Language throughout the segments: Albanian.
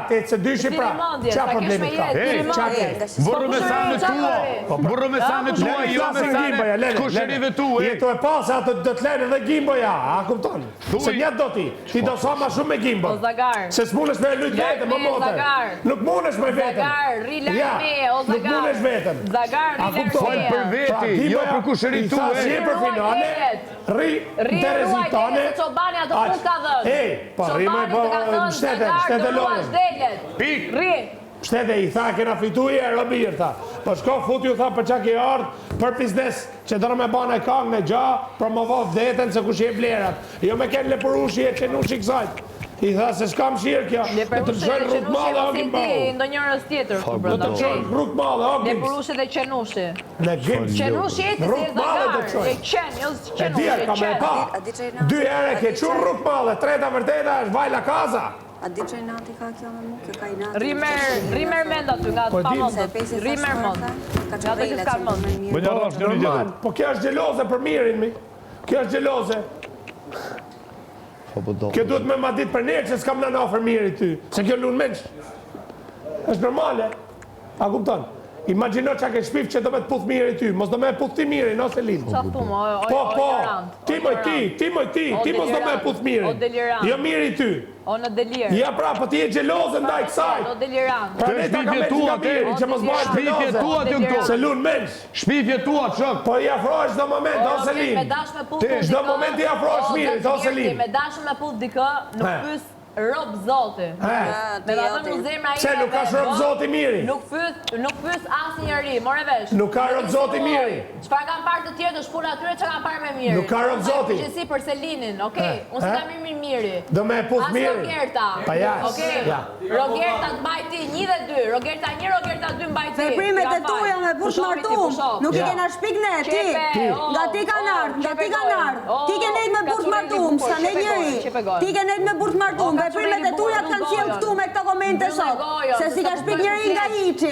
te se dyshi pra. Qa problemi ka? Burru me sanë tua. Burru me sanë tua, jo me sanë kushërive tu. Jeto e pas, ato do të lene dhe gimboja, a kupton? Se njët do ti do sa ma shumë me gimbo. Se s'munesh me lujt vetëm, më motër. Nuk munesh me vetëm. Zagar, rilaj me, o Zagar. Nuk munesh vetëm. Zagar, rilaj me. Fol për veti, jo për kushërit tu. I tha si e për finale, ri të rezitane. Qobani ato ku ka dhënë. Pa rimaj po shtete lojën. Pik. Ri. Shtete i tha kena fituje e robirë tha. Po shko fut ju tha për qa ki ardhë për biznes që dërë me bane kangë në gja promovov detën se kush je vlerat. Jo me ken lepurushi e qenushi kësajt. I tha se s'kam shirë kjo. Do të shojnë rrugë madhe ogin bau. Ndo njërës tjetër. Do të shojnë rrugë madhe ogin. Lepurushi dhe qenushi. Në gims. Qenushi e të Rrugë madhe do të shojnë. E qenë, jo E qenushi, dhja e ka me pa. 2 ere ke qurë rrugë madhe, 3 vërteta është vajla kaza. A di që i nati ka kjo me mu? Kjo ka i nati? Rimer mend aty nga të pamondët. Rimer mend. Ka që rejle që më në mirë. Po kjo është gjeloze për mirin mi. Kjo është gjeloze. Kjo duhet me ma ditë për njerë që s'kam në ofër miri ty. Se kjo lunë menç. është normale. A kupton? Imagjino që ke shpif që do me të puth miri ty. Mos do me puth ti miri, ose linë. Qa thumë, o delirant. Ti mos do me puth miri. O delirant. Jo miri ty. O në delir. Ja pra, po ti e gjelozë ndaj kësaj. O delirant. Pra ne ta ka me qika miri, që mos bëjt Shpifje tua të këto. Se lunë menç. Shpifje tua, qëk. Po i afrojsh do moment, ose linë. Çdo moment i afrohesh mirit, ose linë. Me dashme me puth dikë, nuk pys rob zoti. Me da thënë u zemra i... Se nuk ka rob zoti miri. Nuk pys asë njëri, more vesh. Nuk ka rob zoti miri. Çfarë kanë parë të tjerë të shpuna atyre që kanë parë me miri. Nuk ka rob zoti. Përgjithësi për Selinin, okej. Unë si kam miri. Do me puth miri. As Rogerta. Pa jas. Okej. Rogerta të mbaj ti 1 dhe 2. Rogerta 1, Rogerta 2 mbaj ti. Veprimet e tuja me bush martum. Nuk i kena shpik ne, ti. Nga ti kanë ardhë, Ti ke nejt me bush martum, s'ka ne njëri. Ti ke nejt me bush martum. Veprimet e tuja kanë qenë këtu me këto komente sot. Se si ka shpik njëri nga Iqi.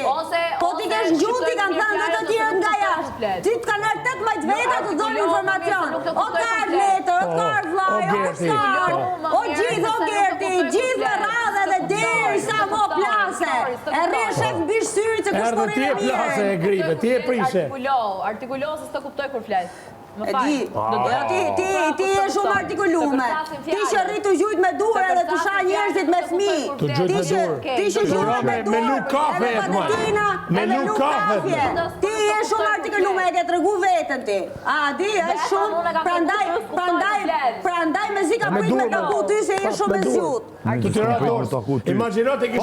Po ti ke shgjut, ti kanë thënë dhe të tjerët nga jashtë. Ti të kanë ardhë 18 veta të dojnë informacion. O kardë letër, o kardë vlaj, o kërskar, o gjithë o gerti, gjithë me radhe dhe deri sa mo plase. E rrë shef në bishë syri që kështorin e mirë. Ti e plase e gripe, ti e prishe. Artikulo se s'të kuptoj kur flasë. E di, ti e shumë artikulume. Ti që rritu gjujt me duar edhe të sha njerëzit me fmi. Ti që gjujt me duar edhe patetina e me luk kafje. Ti e shumë artikulume e ke të regu vetën ti. A di, e shumë, prandaj me zi ka prit me kapu ty se e shumë me zjut. Imagjino të kishë